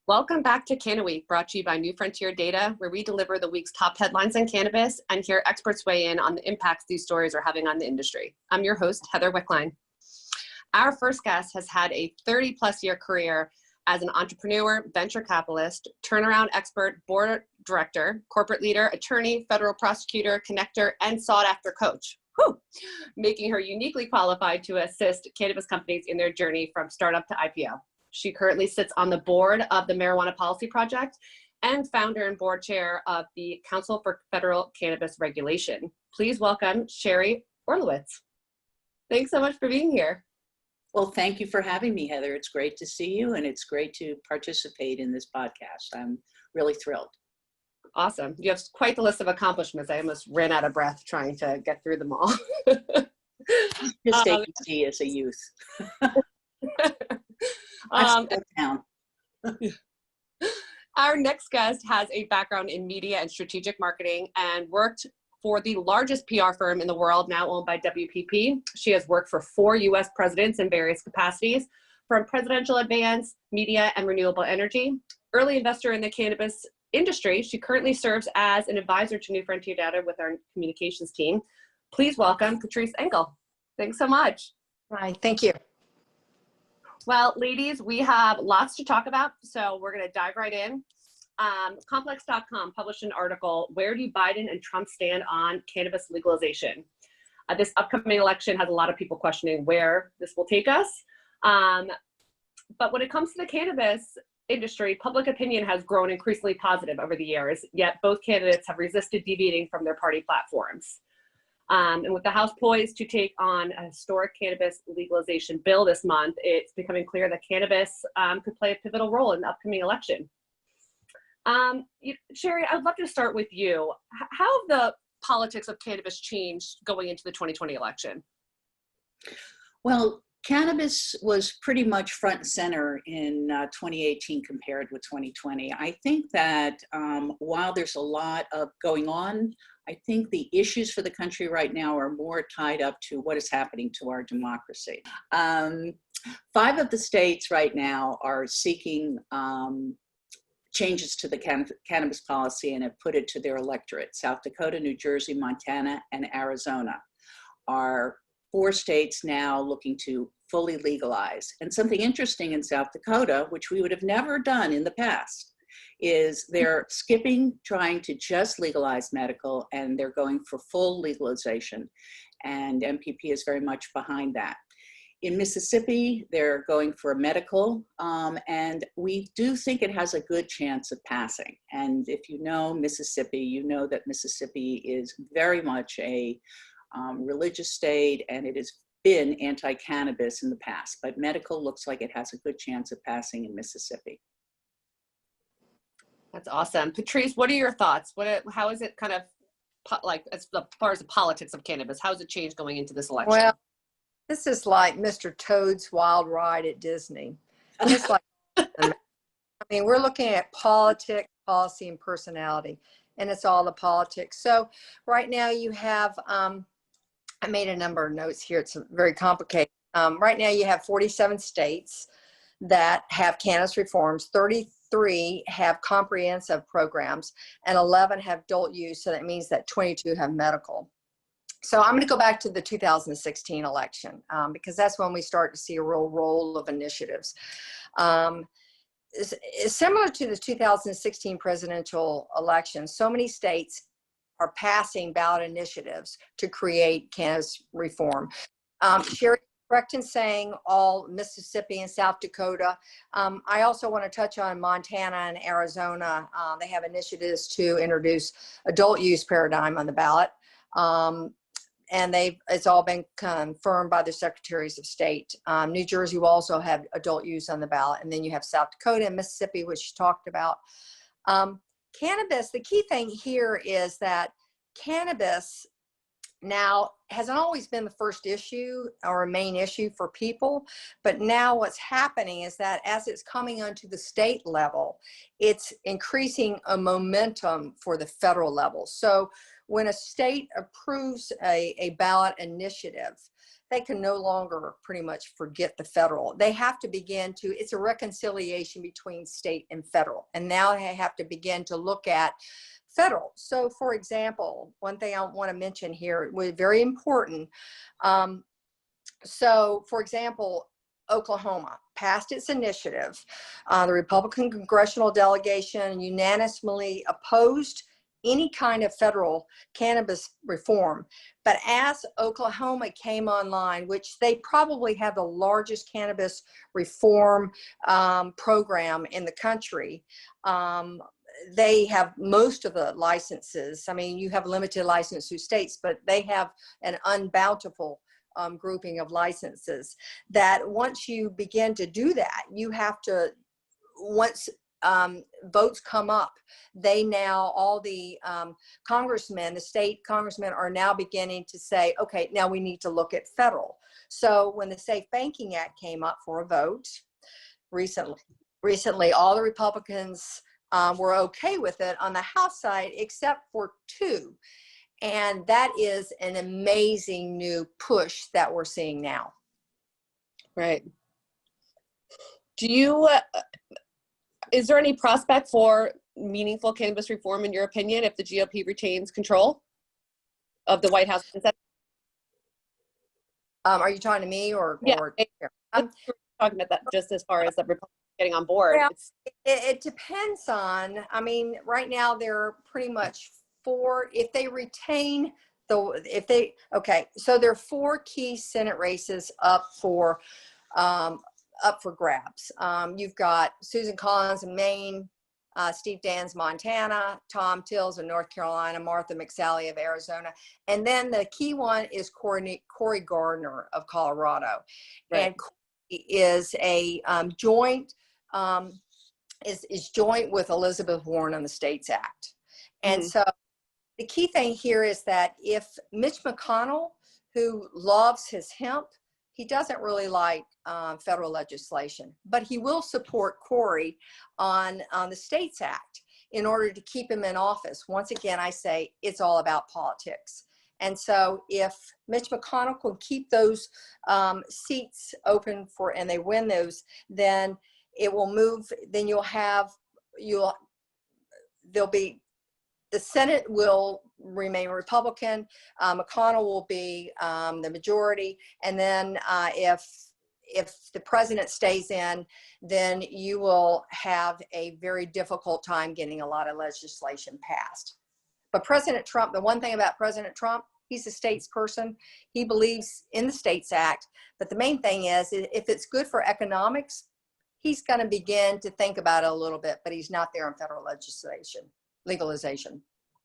Welcome back to CannaWeek, brought to you by New Frontier Data, where we deliver the week's top headlines on cannabis and hear experts weigh in on the impacts these stories are having on the industry. I'm your host, Heather Wickline. Our first guest has had a 30-plus year career as an entrepreneur, venture capitalist, turnaround expert, board director, corporate leader, attorney, federal prosecutor, connector, and sought-after coach. Whew. Making her uniquely qualified to assist cannabis companies in their journey from startup to IPO. She currently sits on the board of the Marijuana Policy Project and founder and board chair of the Council for Federal Cannabis Regulation. Please welcome Sheri Orlowitz. Thanks so much for being here. Well, thank you for having me, Heather. It's great to see you, and it's great to participate in this podcast. I'm really thrilled. Awesome. You have quite the list of accomplishments. I almost ran out of breath trying to get through them all. Just ABC as a youth. Down. Our next guest has a background in media and strategic marketing and worked for the largest PR firm in the world, now owned by WPP. She has worked for 4 U.S. presidents in various capacities, from presidential advance, media, and renewable energy. Early investor in the cannabis industry, she currently serves as an advisor to New Frontier Data with our communications team. Please welcome Patrice Engel. Thanks so much. Hi, thank you. Well, ladies, we have lots to talk about, so we're going to dive right in. Complex.com published an article, Where Do Biden and Trump Stand on Cannabis Legalization? This upcoming election has a lot of people questioning where this will take us. But when it comes to the cannabis industry, public opinion has grown increasingly positive over the years, yet both candidates have resisted deviating from their party platforms. And with the House poised to take on a historic cannabis legalization bill this month, it's becoming clear that cannabis could play a pivotal role in the upcoming election. Sheri, I'd love to start with you. How have the politics of cannabis changed going into the 2020 election? Well, cannabis was pretty much front and center in 2018 compared with 2020. I think that while there's a lot of going on, I think the issues for the country right now are more tied up to what is happening to our democracy. 5 of the states right now are seeking changes to the cannabis policy and have put it to their electorate. South Dakota, New Jersey, Montana, and Arizona are 4 states now looking to fully legalize. And something interesting in South Dakota, which we would have never done in the past, is they're skipping trying to just legalize medical, and they're going for full legalization. And MPP is very much behind that. In Mississippi, they're going for medical, and we do think it has a good chance of passing. And if you know Mississippi, you know that Mississippi is very much a religious state, and it has been anti-cannabis in the past. But medical looks like it has a good chance of passing in Mississippi. That's awesome. Patrice, what are your thoughts? How is it kind of like, as far as the politics of cannabis, how has it changed going into this election? Well, this is like Mr. Toad's Wild Ride at Disney. It's like, I mean, we're looking at politics, policy, and personality, and it's all the politics. So right now you have, I made a number of notes here. It's very complicated. Right now you have 47 states that have cannabis reforms, 33 have comprehensive programs, and 11 have adult use. So that means that 22 have medical. So I'm going to go back to the 2016 election because that's when we start to see a real roll of initiatives. It's similar to the 2016 presidential election. So many states are passing ballot initiatives to create cannabis reform. Sheri, correct in saying all Mississippi and South Dakota. I also want to touch on Montana and Arizona. They have initiatives to introduce adult use paradigm on the ballot. And it's all been confirmed by the secretaries of state. New Jersey will also have adult use on the ballot. And then you have South Dakota and Mississippi, which you talked about. Cannabis, the key thing here is that cannabis now hasn't always been the first issue or a main issue for people, but now what's happening is that as it's coming onto the state level, it's increasing a momentum for the federal level. So when a state approves a ballot initiative, they can no longer pretty much forget the federal. They have to begin to, it's a reconciliation between state and federal. And now they have to begin to look at federal. So for example, one thing I want to mention here was very important. So for example, Oklahoma passed its initiative. The Republican congressional delegation unanimously opposed any kind of federal cannabis reform. But as Oklahoma came online, which they probably have the largest cannabis reform program in the country, they have most of the licenses. I mean, you have limited license through states, but they have an unbountiful grouping of licenses. That once you begin to do that, you have to, once votes come up, they now, all the congressmen, the state congressmen are now beginning to say, okay, now we need to look at federal. So when the Safe Banking Act came up for a vote recently, all the Republicans were okay with it on the House side, except for two. And that is an amazing new push that we're seeing now. Right. Do you, is there any prospect for meaningful cannabis reform in your opinion if the GOP retains control of the White House? Are you talking to me or? Yeah, or we're talking about that just as far as the Republicans getting on board. Well, it depends on, I mean, right now they're pretty much four, if they retain the, okay, so there are four key Senate races up for grabs. You've got Susan Collins in Maine, Steve Dans, Montana, Tom Tills of North Carolina, Martha McSally of Arizona. And then the key one is Cory Gardner of Colorado. Right. And Cory is a joint, is joint with Elizabeth Warren on the States Act. And so the key thing here is that if Mitch McConnell, who loves his hemp, he doesn't really like federal legislation, but he will support Cory on the States Act in order to keep him in office. Once again, I say it's all about politics. And so if Mitch McConnell can keep those seats open for, and they win those, then it will move, then there'll be, the Senate will remain Republican. McConnell will be the majority. And then if the president stays in, then you will have a very difficult time getting a lot of legislation passed. But President Trump, the one thing about President Trump, he's a statesperson. He believes in the States Act. But the main thing is, if it's good for economics, he's going to begin to think about it a little bit, but he's not there in federal legalization.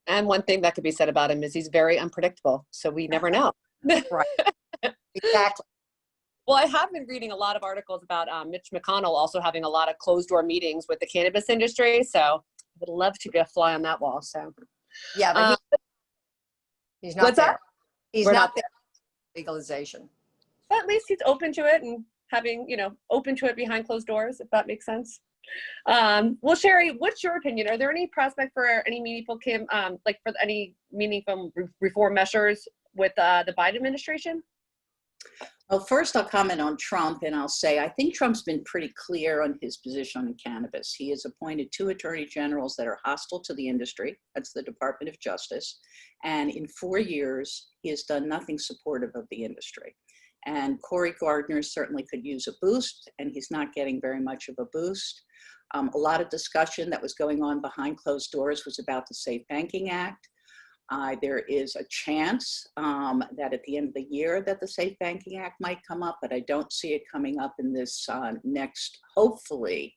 And one thing that could be said about him is he's very unpredictable. So we never know. Right. Exactly. Well, I have been reading a lot of articles about Mitch McConnell also having a lot of closed door meetings with the cannabis industry. So I would love to be a fly on that wall. So yeah, but he's not what's there. That? He's not there. Legalization. But at least he's open to it and having, open to it behind closed doors, if that makes sense. Well, Sheri, what's your opinion? Are there any prospect for any meaningful, any meaningful reform measures with the Biden administration? Well, first I'll comment on Trump, and I'll say I think Trump's been pretty clear on his position on cannabis. He has appointed 2 attorney generals that are hostile to the industry. That's the Department of Justice. And in 4 years, he has done nothing supportive of the industry. And Cory Gardner certainly could use a boost, and he's not getting very much of a boost. A lot of discussion that was going on behind closed doors was about the Safe Banking Act. There is a chance that at the end of the year that the Safe Banking Act might come up, but I don't see it coming up in this next, hopefully,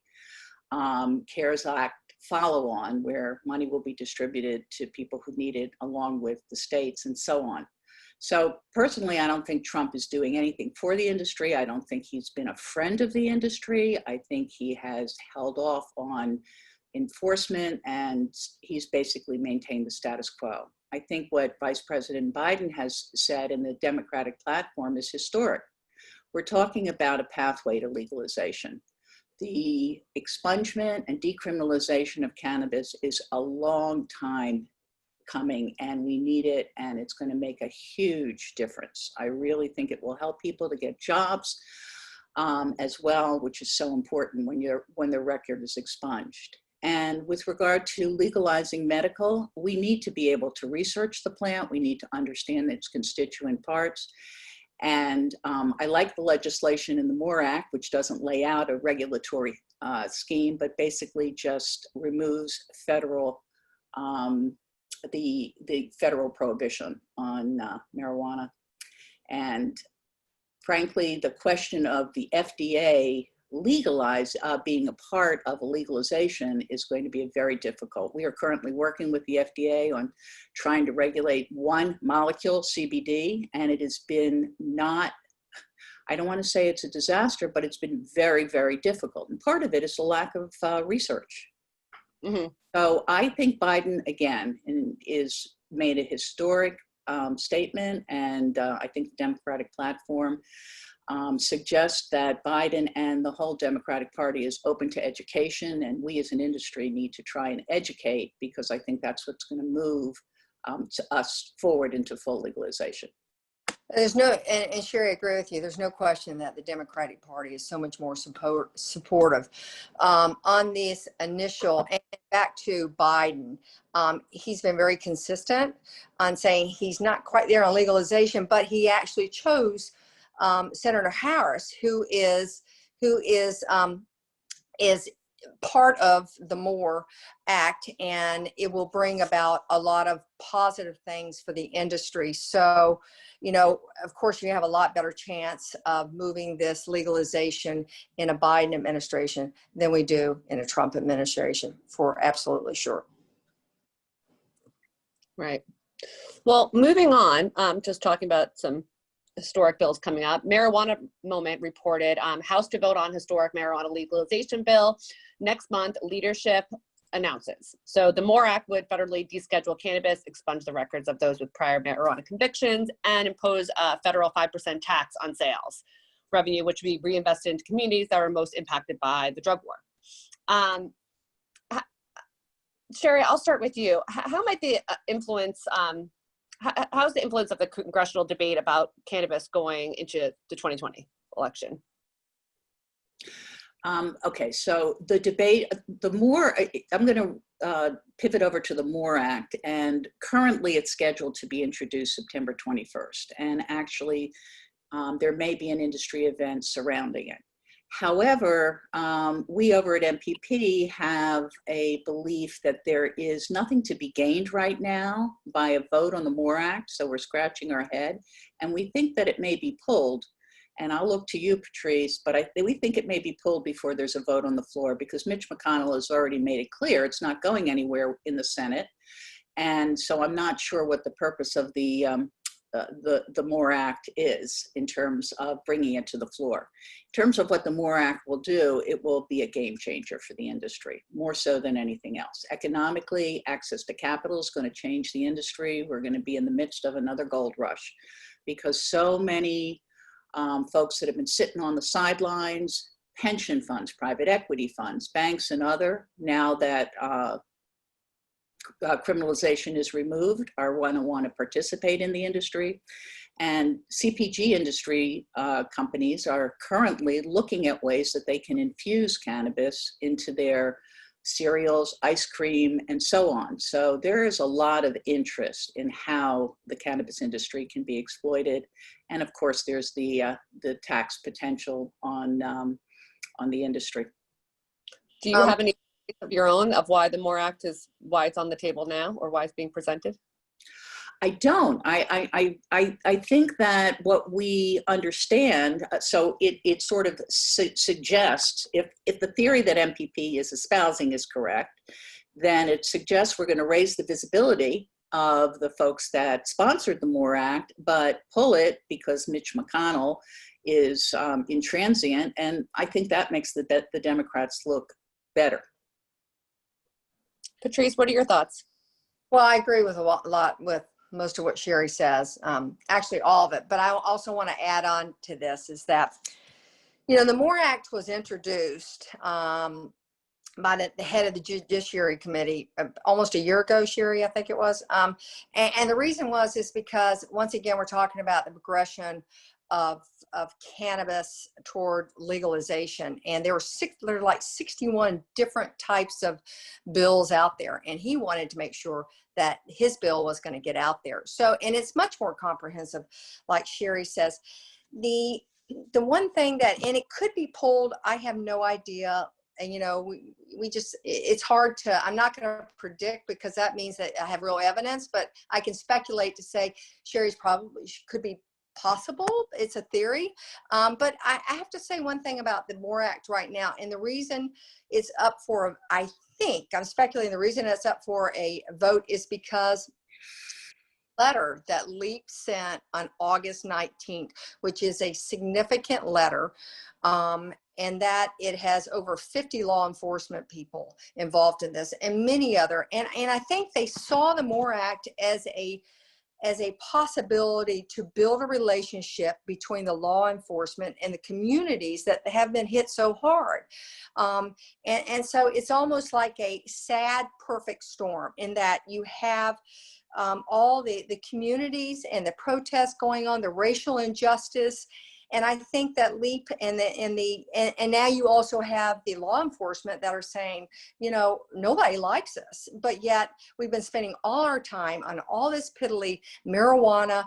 CARES Act follow-on, where money will be distributed to people who need it along with the states and so on. So personally, I don't think Trump is doing anything for the industry. I don't think he's been a friend of the industry. I think he has held off on enforcement, and he's basically maintained the status quo. I think what Vice President Biden has said in the Democratic platform is historic. We're talking about a pathway to legalization. The expungement and decriminalization of cannabis is a long time coming, and we need it, and it's going to make a huge difference. I really think it will help people to get jobs as well, which is so important when their record is expunged. And with regard to legalizing medical, we need to be able to research the plant. We need to understand its constituent parts. And I like the legislation in the MORE Act, which doesn't lay out a regulatory scheme, but basically just removes federal, the federal prohibition on marijuana. And frankly, the question of the FDA being a part of a legalization is going to be very difficult. We are currently working with the FDA on trying to regulate one molecule, CBD, and it has been I don't want to say it's a disaster, but it's been very, very difficult. And part of it is the lack of research. Mm-hmm. So I think Biden, again, is made a historic statement, and I think the Democratic platform suggests that Biden and the whole Democratic Party is open to education, and we as an industry need to try and educate, because I think that's what's going to move us forward into full legalization. There's no, and Sheri, I agree with you. There's no question that the Democratic Party is so much more supportive on this initial. And back to Biden, he's been very consistent on saying he's not quite there on legalization, but he actually chose Senator Harris, who is part of the MORE Act, and it will bring about a lot of positive things for the industry. So, you know, of course, you have a lot better chance of moving this legalization in a Biden administration than we do in a Trump administration, for absolutely sure. Right. Well, moving on, just talking about some historic bills coming up. Marijuana Moment reported House to vote on historic marijuana legalization bill. Next month, leadership announces. So the MORE Act would federally deschedule cannabis, expunge the records of those with prior marijuana convictions, and impose a federal 5% tax on sales revenue, which would be reinvested into communities that are most impacted by the drug war. Sheri, I'll start with you. How might the influence, how's the influence of the congressional debate about cannabis going into the 2020 election? Okay, so the debate, I'm going to pivot over to the MORE Act, and currently it's scheduled to be introduced September 21st. And actually, there may be an industry event surrounding it. However, we over at MPP have a belief that there is nothing to be gained right now by a vote on the MORE Act, so we're scratching our head, and we think that it may be pulled. And I'll look to you, Patrice, but we think it may be pulled before there's a vote on the floor, because Mitch McConnell has already made it clear it's not going anywhere in the Senate. And so I'm not sure what the purpose of the MORE Act is in terms of bringing it to the floor. In terms of what the MORE Act will do, it will be a game changer for the industry, more so than anything else. Economically, access to capital is going to change the industry. We're going to be in the midst of another gold rush, because so many folks that have been sitting on the sidelines, pension funds, private equity funds, banks, and other, now that criminalization is removed, are want to participate in the industry. And CPG industry companies are currently looking at ways that they can infuse cannabis into their cereals, ice cream, and so on. So there is a lot of interest in how the cannabis industry can be exploited. And of course, there's the tax potential on the industry. Do you have any of your own of why the MORE Act is, why it's on the table now, or why it's being presented? I don't. I think that what we understand, so it sort of suggests, if the theory that MPP is espousing is correct, then it suggests we're going to raise the visibility of the folks that sponsored the MORE Act, but pull it because Mitch McConnell is intransient, and I think that makes the Democrats look better. Patrice, what are your thoughts? Well, I agree with a lot with most of what Sheri says, actually all of it. But I also want to add on to this is that, you know, the MORE Act was introduced by the head of the Judiciary Committee almost a year ago, Sheri, I think it was. And the reason is because, once again, we're talking about the progression of cannabis toward legalization. And there were like 61 different types of bills out there. And he wanted to make sure that his bill was going to get out there. So, and it's much more comprehensive, like Sheri says. The one thing that, and it could be pulled, I have no idea. And, you know, we just, it's hard to, I'm not going to predict, because that means that I have real evidence, but I can speculate to say Sheri's probably could be possible. It's a theory. But I have to say one thing about the MORE Act right now, and the reason it's up for, I think, I'm speculating the reason it's up for a vote is because letter that LEAP sent on August 19th, which is a significant letter, and that it has over 50 law enforcement people involved in this and many other. And I think they saw the MORE Act as a possibility to build a relationship between the law enforcement and the communities that have been hit so hard. And so it's almost like a sad, perfect storm, in that you have all the communities and the protests going on, the racial injustice. And I think that LEAP and now you also have the law enforcement that are saying, you know, nobody likes us, but yet we've been spending all our time on all this piddly marijuana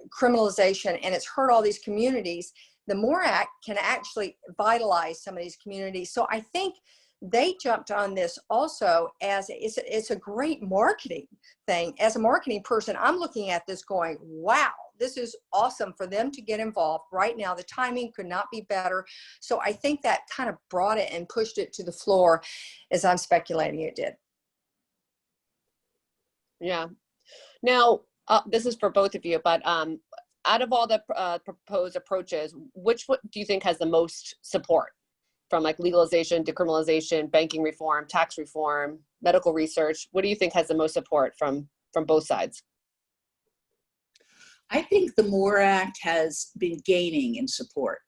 criminalization, and it's hurt all these communities. The MORE Act can actually vitalize some of these communities. So I think they jumped on this also as it's a great marketing thing. As a marketing person, I'm looking at this going, wow, this is awesome for them to get involved right now. The timing could not be better. So I think that kind of brought it and pushed it to the floor, as I'm speculating it did. Yeah. Now, this is for both of you, but out of all the proposed approaches, which one do you think has the most support? From like legalization, decriminalization, banking reform, tax reform, medical research, what do you think has the most support from both sides? I think the MORE Act has been gaining in support.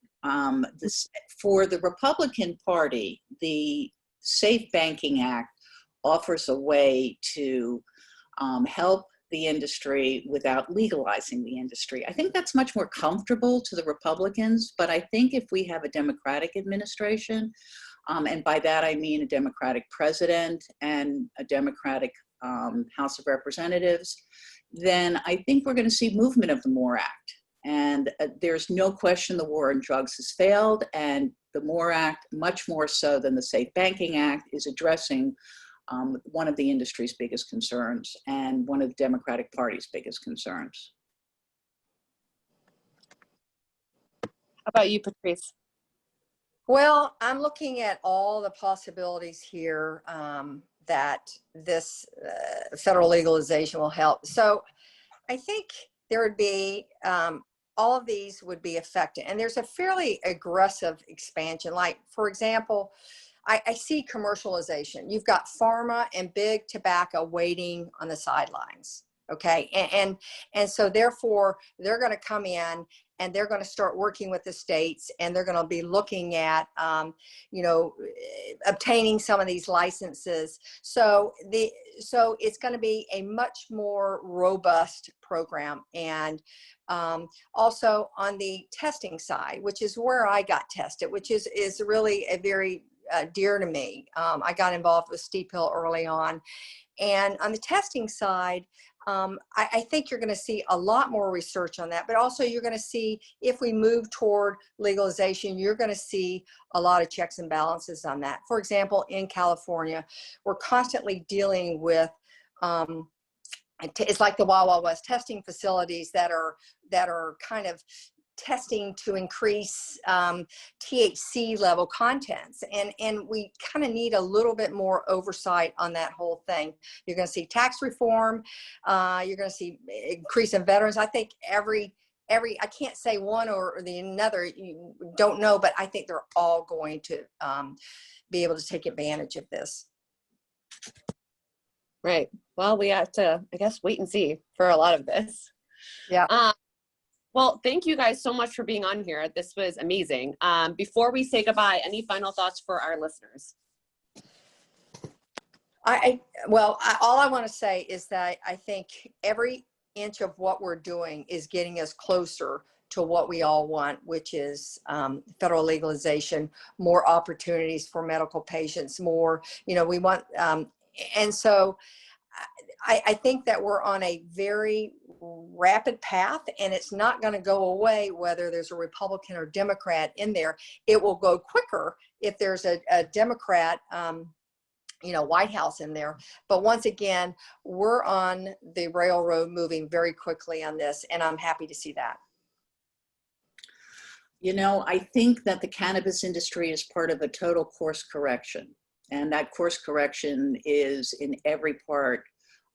For the Republican Party, the Safe Banking Act offers a way to help the industry without legalizing the industry. I think that's much more comfortable to the Republicans, but I think if we have a Democratic administration, and by that I mean a Democratic president and a Democratic House of Representatives, then I think we're going to see movement of the MORE Act. And there's no question the war on drugs has failed, and the MORE Act, much more so than the Safe Banking Act, is addressing one of the industry's biggest concerns and one of the Democratic Party's biggest concerns. How about you, Patrice? Well, I'm looking at all the possibilities here that this federal legalization will help. So I think there would be, all of these would be affected. And there's a fairly aggressive expansion. Like, for example, I see commercialization. You've got pharma and big tobacco waiting on the sidelines. Okay. And so therefore they're going to come in and they're going to start working with the states, and they're going to be looking at, you know, obtaining some of these licenses. So it's going to be a much more robust program. And also on the testing side, which is where I got tested, which is really a very dear to me. I got involved with Steep Hill early on. And on the testing side, I think you're going to see a lot more research on that, but also you're going to see, if we move toward legalization, you're going to see a lot of checks and balances on that. For example, in California, we're constantly dealing with, it's like the Wild Wild West testing facilities that are kind of testing to increase THC level contents. And we kind of need a little bit more oversight on that whole thing. You're going to see tax reform. You're going to see increase in veterans. I think every, I can't say one or the another, you don't know, but I think they're all going to be able to take advantage of this. Right. Well, we have to, I guess, wait and see for a lot of this. Yeah. Well, thank you guys so much for being on here. This was amazing. Before we say goodbye, any final thoughts for our listeners? All I want to say is that I think every inch of what we're doing is getting us closer to what we all want, which is federal legalization, more opportunities for medical patients, more, we want, and so I think that we're on a very rapid path, and it's not going to go away whether there's a Republican or Democrat in there. It will go quicker if there's a Democrat White House in there. But once again, we're on the railroad moving very quickly on this, and I'm happy to see that. I think that the cannabis industry is part of a total course correction, and that course correction is in every part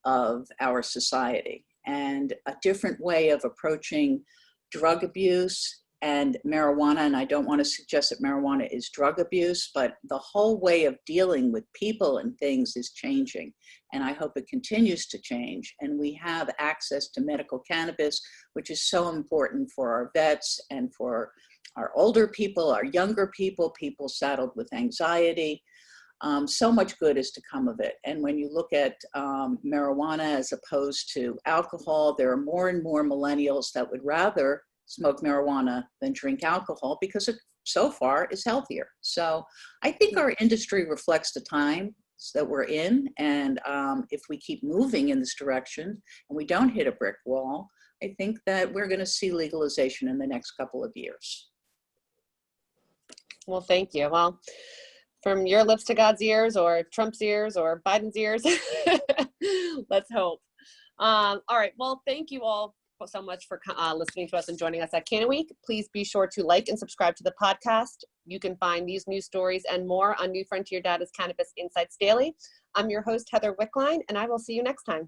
of our society, and a different way of approaching drug abuse and marijuana. And I don't want to suggest that marijuana is drug abuse, but the whole way of dealing with people and things is changing. And I hope it continues to change. And we have access to medical cannabis, which is so important for our vets and for our older people, our younger people, people saddled with anxiety. So much good is to come of it. And when you look at marijuana as opposed to alcohol, there are more and more millennials that would rather smoke marijuana than drink alcohol because it so far is healthier. So I think our industry reflects the time that we're in. And if we keep moving in this direction and we don't hit a brick wall, I think that we're going to see legalization in the next couple of years. Well, thank you. Well, from your lips to God's ears, or Trump's ears, or Biden's ears, let's hope. All right. Well, thank you all so much for listening to us and joining us at CannaWeek. Please be sure to like and subscribe to the podcast. You can find these news stories and more on New Frontier Data's Cannabis Insights Daily. I'm your host, Heather Wickline, and I will see you next time.